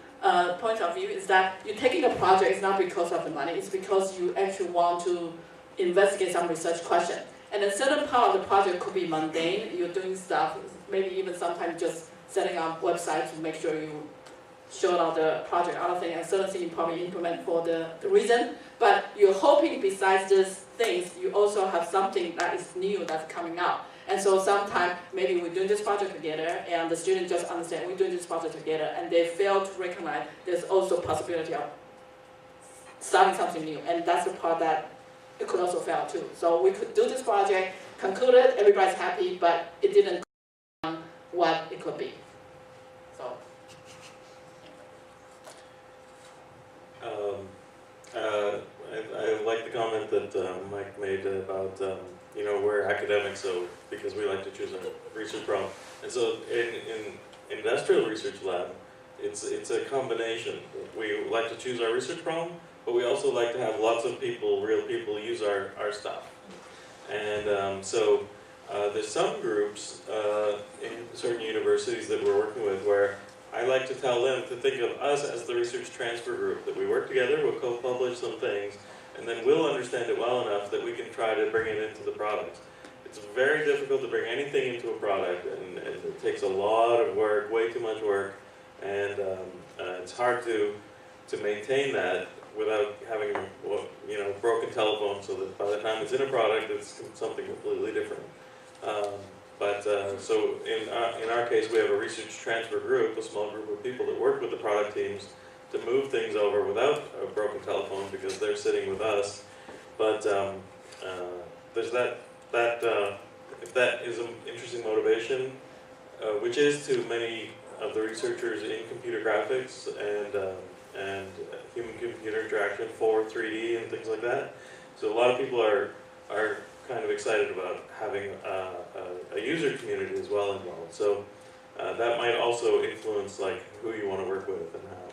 point of view is that you're taking a project is not because of the money, it's because you actually want to investigate some research question. And a certain part of the project could be mundane, you're doing stuff, maybe even sometimes just setting up websites to make sure you show out the project, other thing, and certain things you probably implement for the reason. But you're hoping besides these things, you also have something that is new that's coming out. And so sometimes maybe we're doing this project together and the students just understand we're doing this project together and they fail to recognize there's also possibility of starting something new. And that's the part that it could also fail too. So we could do this project, conclude it, everybody's happy, but it didn't come what it could be. So. I like the comment that Mike made about we're academics, so because we like to choose a research problem, and so in industrial research lab, it's a combination. We like to choose our research problem, but we also like to have lots of people, real people, use our stuff. And so there's some groups in certain universities that we're working with where I like to tell them to think of us as the research transfer group, that we work together, we'll co-publish some things, and then we'll understand it well enough that we can try to bring it into the product. It's very difficult to bring anything into a product, and it takes a lot of work, way too much work, and it's hard to maintain that without having broken telephone, so that by the time it's in a product, it's something completely different. So in our case, we have a research transfer group, a small group of people that work with the product teams to move things over without a broken telephone because they're sitting with us. But there's if that is an interesting motivation, which is to many of the researchers in computer graphics and human-computer interaction for 3D and things like that. So a lot of people are kind of excited about having a user community as well involved. So that might also influence like who you want to work with and how.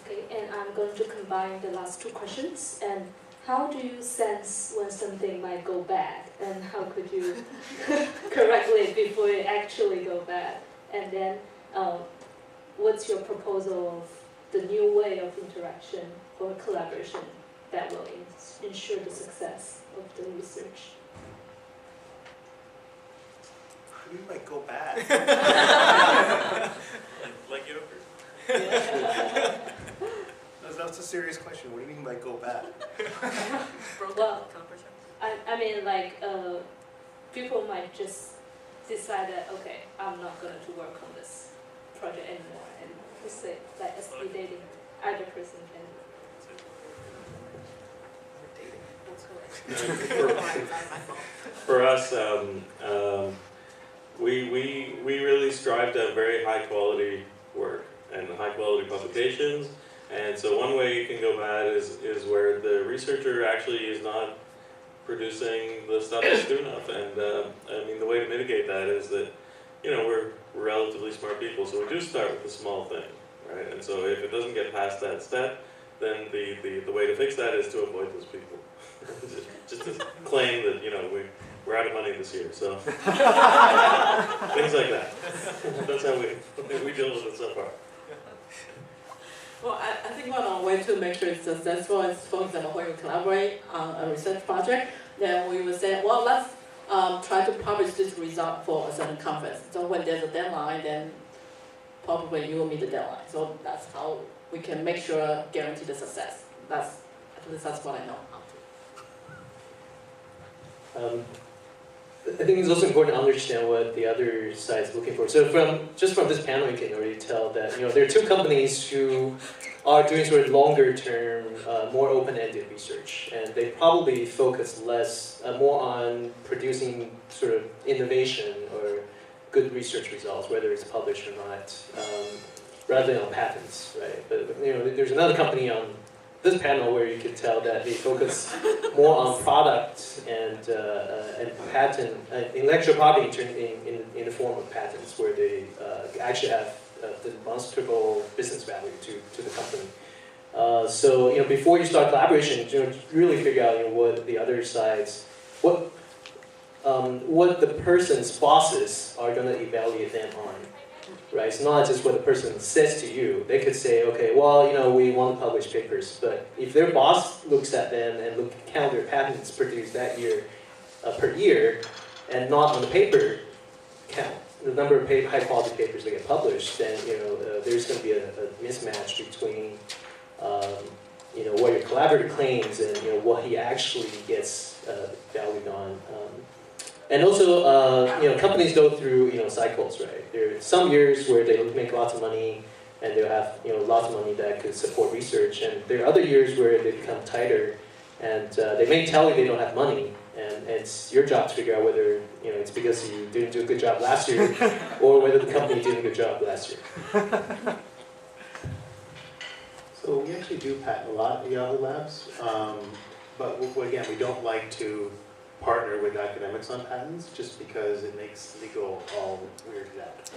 Okay, and I'm going to combine the last two questions. And how do you sense when something might go bad? And how could you correct it before it actually go bad? And then what's your proposal of the new way of interaction or collaboration that will ensure the success of the research? We might go bad. Like you. That's a serious question. What do you mean by go bad? Well, I mean like people might just decide that, okay, I'm not going to work on this project anymore, and we say like SP dating, either person can. For us, we really strive to have very high quality work and high quality publications. And so one way you can go bad is where the researcher actually is not producing the stuff that's good enough. And I mean, the way to mitigate that is that, we're relatively smart people, so we do start with a small thing, right? And so if it doesn't get past that step, then the way to fix that is to avoid those people. just to claim that, we're out of money this year, so things like that. That's how we deal with it so far. Well, I think one way to make sure it's successful is, for example, when we collaborate on a research project, then we would say, well, let's try to publish this result for a certain conference. So when there's a deadline, then probably you will meet the deadline. So that's how we can make sure, guarantee the success. At least that's what I know how to. I think it's also important to understand what the other side is looking for. So from this panel, you can already tell that there are two companies who are doing sort of longer term, more open-ended research, and they probably focus more on producing sort of innovation or good research results, whether it's published or not, rather than on patents, right? But there's another company on this panel where you can tell that they focus more on product and patent, intellectual property in the form of patents, where they actually have demonstrable business value to the company. So before you start collaboration, really figure out what the other sides, what the person's bosses are going to evaluate them on. Right? It's not just what the person says to you. They could say, okay, well, we want to publish papers, but if their boss looks at them and count their patents produced that year per year, and not on the paper count, the number of high quality papers that get published, then there's going to be a mismatch between what your collaborator claims and what he actually gets valued on. And also, companies go through cycles, right? There are some years where they make lots of money, and they'll have lots of money that could support research, and there are other years where they become tighter, and they may tell you they don't have money, and it's your job to figure out whether it's because you didn't do a good job last year, or whether the company did a good job last year. So we actually do patent a lot at Yahoo Labs, but again, we don't like to partner with academics on patents just because it makes legal all weirded out.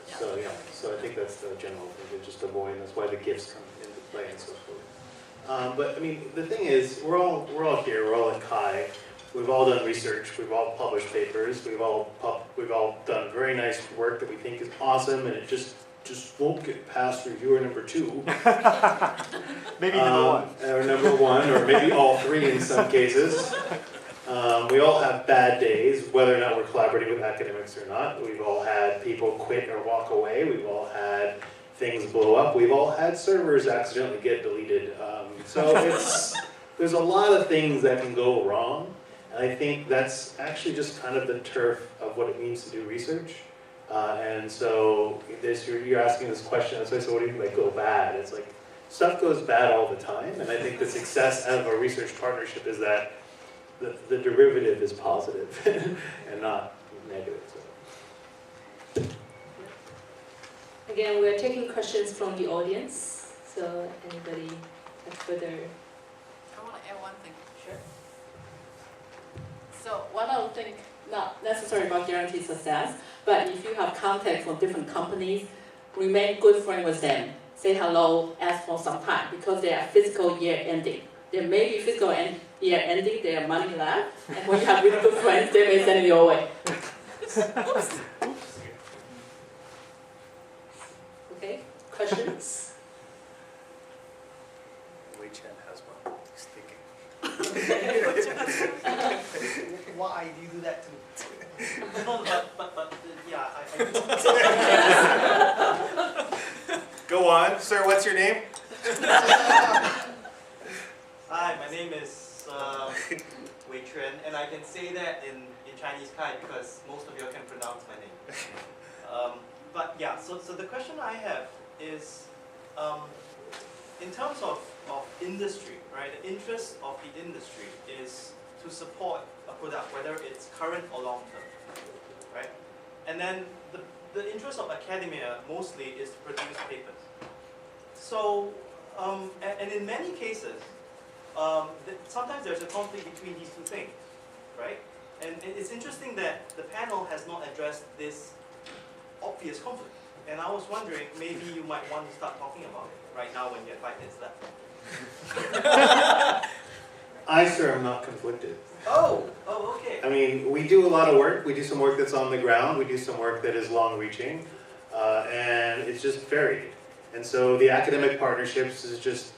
So so I think that's the general thing to just avoid, and that's why the gifts come into play and so forth. But I mean, the thing is, we're all here, we're all at Chi. We've all done research, we've all published papers, we've all done very nice work that we think is awesome, and it just won't get past reviewer number 2. Maybe number 1. Or number 1, or maybe all 3 in some cases. We all have bad days, whether or not we're collaborating with academics or not. We've all had people quit or walk away. We've all had things blow up. We've all had servers accidentally get deleted. So there's a lot of things that can go wrong. And I think that's actually just kind of the turf of what it means to do research. And so you're asking this question, so what do you mean by go bad? It's like, stuff goes bad all the time. And I think the success of a research partnership is that the derivative is positive and not negative. So. Again, we're taking questions from the audience. So anybody have further? I want to add one thing. Sure. So one of the things, not necessarily about guaranteed success, but if you have contacts from different companies, remain good friends with them. Say hello, ask for some time, because they are fiscal year ending. There may be fiscal year ending, there are money left, and when you have really good friends, they may send you away. Okay, questions? Wei Chen has one. He's thinking. Why do you do that to me? No, but yeah, Go on, sir. What's your name? Hi, my name is Wei Chen, and I can say that in Chinese Kai because most of you can pronounce my name. But yeah, so the question I have is, in terms of industry, right? The interest of the industry is to support a product, whether it's current or long term, right? And then the interest of academia mostly is to produce papers. So, and in many cases, sometimes there's a conflict between these two things, right? And it's interesting that the panel has not addressed this obvious conflict. And I was wondering, maybe you might want to start talking about it right now when you have 5 minutes left. I, sir, am not conflicted. Oh, okay. I mean, we do a lot of work. We do some work that's on the ground. We do some work that is long-reaching. And it's just varied. And so the academic partnerships is just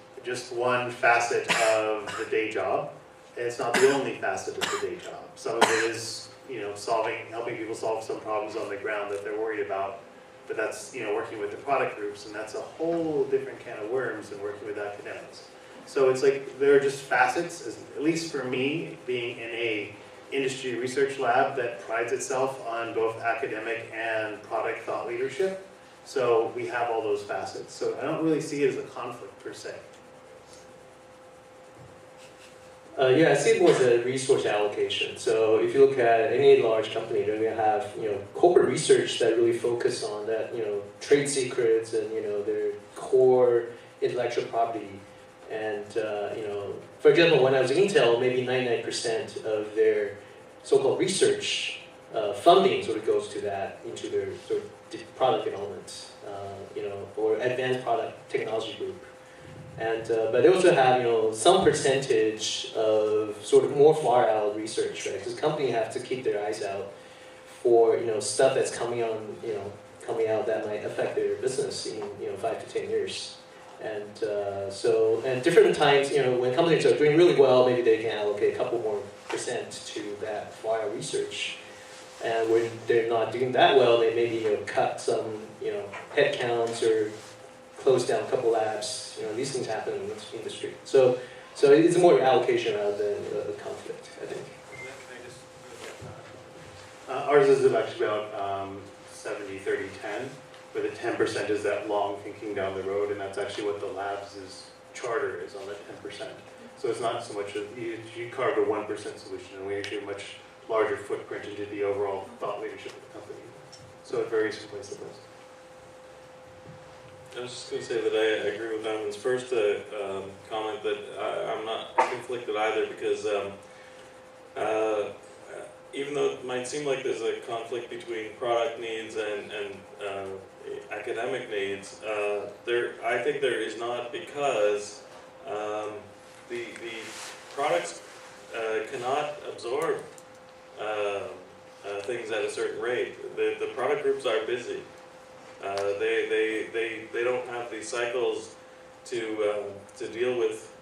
one facet of the day job. And it's not the only facet of the day job. Some of it is, helping people solve some problems on the ground that they're worried about. But that's, working with the product groups, and that's a whole different can of worms than working with academics. So it's like, there are just facets, at least for me, being in a industry research lab that prides itself on both academic and product thought leadership. So we have all those facets. So I don't really see it as a conflict per se. Yeah, I see it more as a resource allocation. So if you look at any large company, they're going to have corporate research that really focus on that trade secrets and their core intellectual property And for example, when I was at Intel, maybe 99% of their so-called research funding sort of goes to that, into their sort of product development, or advanced product technology group. And but they also have some percentage of sort of more far out research, right? Because companies have to keep their eyes out for stuff that's coming out that might affect their business in 5 to 10 years. And and different times, when companies are doing really well, maybe they can allocate a couple more % to that far out research. And when they're not doing that well, they maybe cut some headcounts or close down a couple labs. These things happen in this industry. So it's more allocation rather than a conflict, I think. Ours is actually about 70, 30, 10, where the 10% is that long thinking down the road, and that's actually what the labs' charter is on the 10%. So it's not so much you carve a 1% solution, and we actually have a much larger footprint into the overall thought leadership of the company. So it varies from place to place. I was just going to say that I agree with Ayman's first comment that I'm not conflicted either, because even though it might seem like there's a conflict between product needs and academic needs, I think there is not, because the products cannot absorb things at a certain rate. The product groups are busy. They don't have these cycles to deal with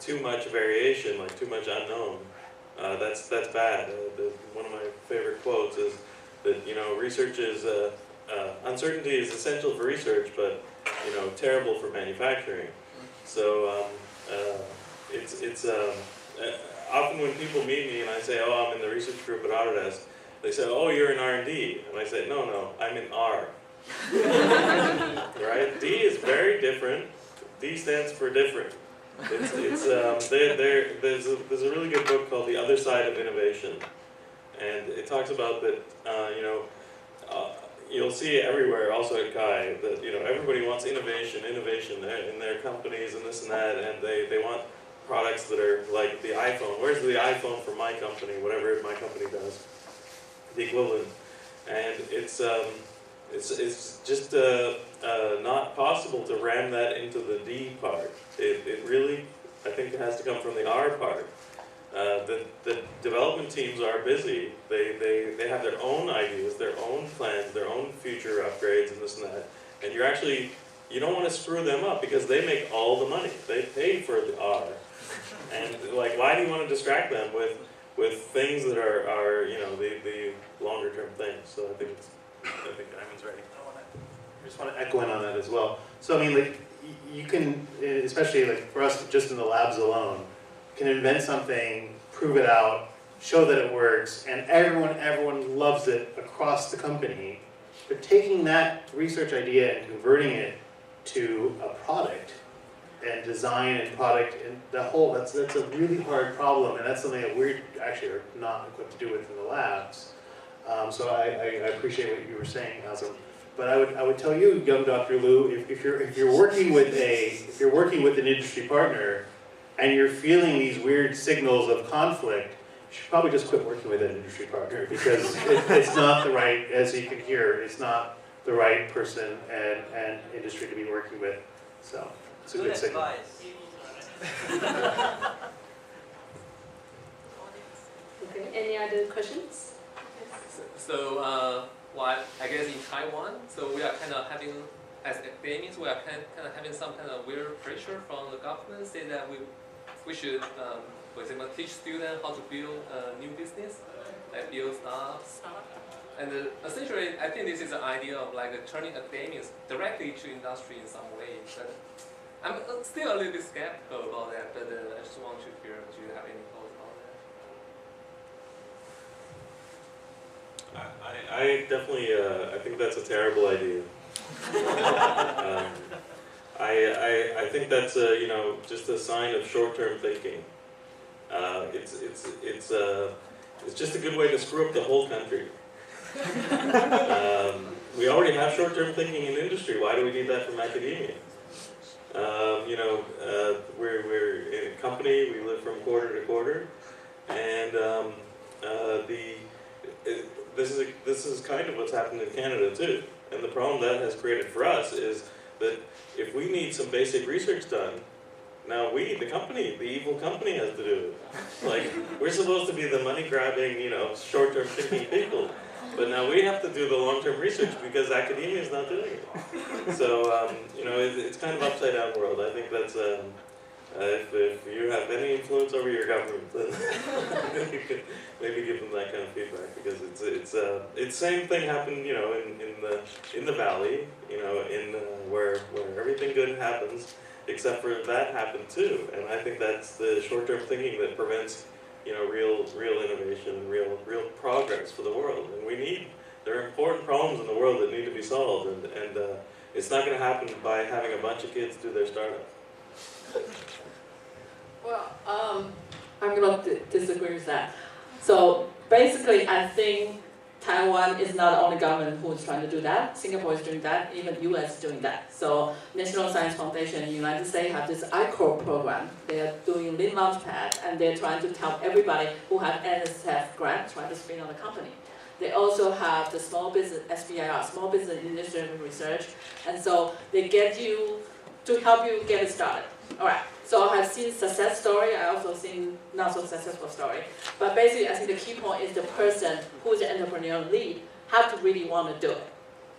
too much variation, like too much unknown. That's bad. One of my favorite quotes is that research is uncertainty is essential for research, but terrible for manufacturing. So it's often when people meet me and I say, oh, I'm in the research group at Autodesk, they say, oh, you're in R&D, and I say, no, I'm in R. Right? D is very different. D stands for different. There's a really good book called The Other Side of Innovation, and it talks about that. You'll see everywhere, also at Kai, that everybody wants innovation in their companies and this and that, and they want products that are like the iPhone. Where's the iPhone for my company? Whatever my company does, the equivalent, and it's just not possible to ram that into the D part. It really, I think, it has to come from the R part. The development teams are busy. They have their own ideas, their own plans, their own future upgrades and this and that. And you don't want to screw them up, because they make all the money. They pay for the R. And why do you want to distract them with things that are the longer term things? So I think Ayman's right. I just want to echo in on that as well. So you can, especially for us, just in the labs alone, can invent something, prove it out, show that it works, and everyone loves it across the company. But taking that research idea and converting it to a product, and design and product, and that's a really hard problem, and that's something that we actually are not equipped to do with in the labs. So I appreciate what you were saying, Azam. But I would tell you, young Dr. Liu, if you're working with an industry partner, and you're feeling these weird signals of conflict, you should probably just quit working with an industry partner, because it's not the right, as you can hear, it's not the right person and industry to be working with. So it's a good signal. Okay, any other questions? So, I guess in Taiwan, so we are kind of having, as academics, we are kind of having some kind of weird pressure from the government, say that we should, for example, teach students how to build a new business, like build startups. And essentially, I think this is an idea of turning academics directly to industry in some way. But I'm still a little bit skeptical about that, but I just want to hear, do you have any thoughts about that? I definitely, I think that's a terrible idea. I think that's just a sign of short-term thinking. It's just a good way to screw up the whole country. We already have short-term thinking in industry. Why do we need that from academia? We're in a company, we live from quarter to quarter, and this is kind of what's happened in Canada too. And the problem that has created for us is that if we need some basic research done, now we, the company, the evil company, has to do it. Like, we're supposed to be the money-grabbing, short-term thinking people. But now we have to do the long-term research because academia is not doing it. So, it's kind of upside-down world. I think that's, if you have any influence over your government, then you could maybe give them that kind of feedback, because it's same thing happened, in the valley, where everything good happens, except for that happened too. And I think that's the short-term thinking that prevents real innovation, real progress for the world. And there are important problems in the world that need to be solved, and it's not going to happen by having a bunch of kids do their startup. Well, I'm going to disagree with that. So basically, I think Taiwan is not the only government who is trying to do that. Singapore is doing that, even US is doing that. So National Science Foundation in the United States have this ICOR program. They are doing Lean Launchpad, and they're trying to tell everybody who have NSF grant, try to spin on the company. They also have the small business, SBIR, Small Business Initiative Research, and so they get you to help you get it started. All right, so I have seen success story, I also seen not so successful story. But basically, I think the key point is the person who is the entrepreneurial lead have to really want to do it.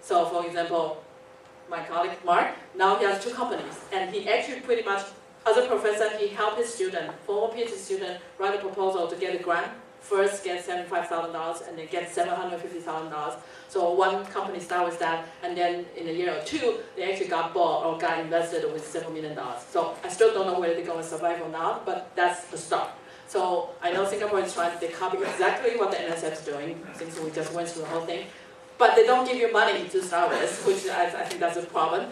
So for example, my colleague Mark, now he has 2 companies, and he actually pretty much, as a professor, he helped his student, former PhD student, write a proposal to get a grant. First get $75,000 and then get $750,000. So one company started with that, and then in a year or 2, they actually got bought or got invested with $7 million. So I still don't know whether they're going to survive or not, but that's the start. So I know Singapore is trying to copy exactly what the NSF is doing, since we just went through the whole thing. But they don't give you money to start with, which I think that's a problem.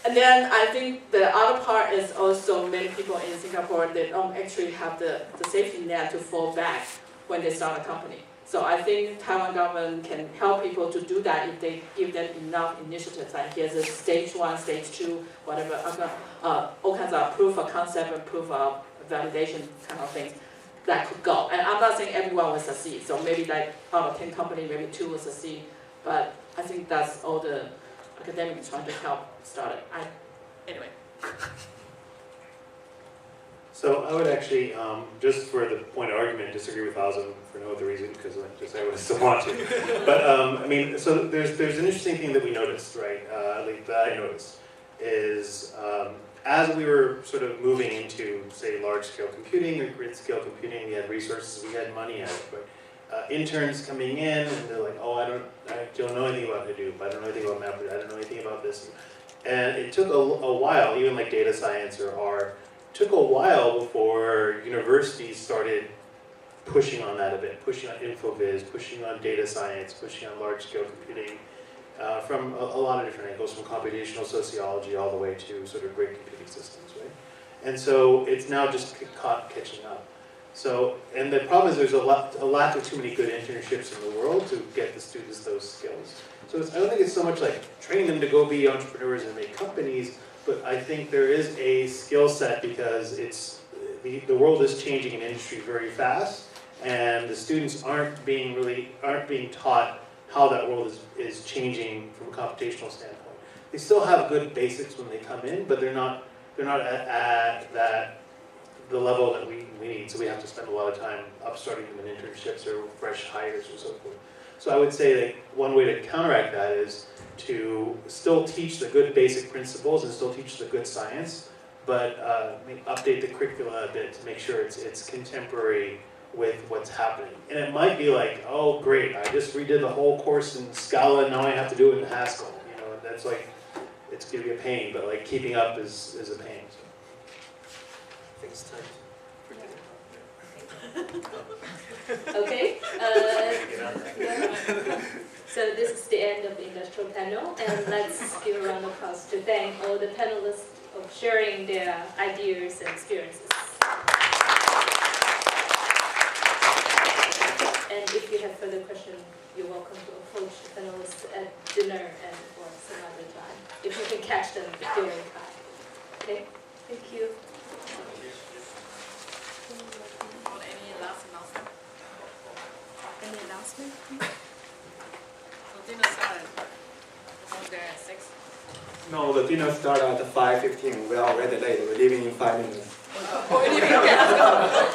And then I think the other part is also many people in Singapore, they don't actually have the safety net to fall back when they start a company. So I think Taiwan government can help people to do that if they give them enough initiatives. Like here's a stage 1, stage 2, whatever, all kinds of proof of concept and proof of validation kind of things that could go. And I'm not saying everyone will succeed. So maybe like out of 10 companies, maybe 2 will succeed. But I think that's all the academics trying to help start it. Anyway. So I would actually, just for the point of argument, disagree with Azam for no other reason, because I would still want to. But so there's an interesting thing that we noticed, right? That I noticed is as we were sort of moving into, say, large-scale computing or grid-scale computing, we had resources, we had money at it, but interns coming in and they're like, oh, I don't know anything about Hadoop, I don't know anything about MapReduce, I don't know anything about this. And it took a while, even like data science or R, took a while before universities started pushing on that a bit, pushing on InfoVis, pushing on data science, pushing on large-scale computing, from a lot of different angles, from computational sociology all the way to sort of grid computing systems, right? And so it's now just catching up. So, and the problem is there's a lack of too many good internships in the world to get the students those skills. So I don't think it's so much like training them to go be entrepreneurs and make companies, but I think there is a skill set because the world is changing in industry very fast, and the students aren't being taught how that world is changing from a computational standpoint. They still have good basics when they come in, but they're not at the level that we need. So we have to spend a lot of time upstarting them in internships or fresh hires or so forth. So I would say that one way to counteract that is to still teach the good basic principles and still teach the good science, but update the curricula a bit to make sure it's contemporary with what's happening. And it might be like, oh great, I just redid the whole course in Scala and now I have to do it in Haskell. And that's like, it's gonna be a pain, but like keeping up is a pain. So. I think it's time Okay. So this is the end of the industrial panel, and let's give a round of applause to thank all the panelists of sharing their ideas and experiences. And if you have further questions, you're welcome to approach the panelists at dinner and or some other time, if you can catch them during time. announcement, please? So dinner started from there at 6. No, the dinner started at 5:15. We're already late. We're leaving in 5 minutes. Oh, we're leaving. Okay, let's go.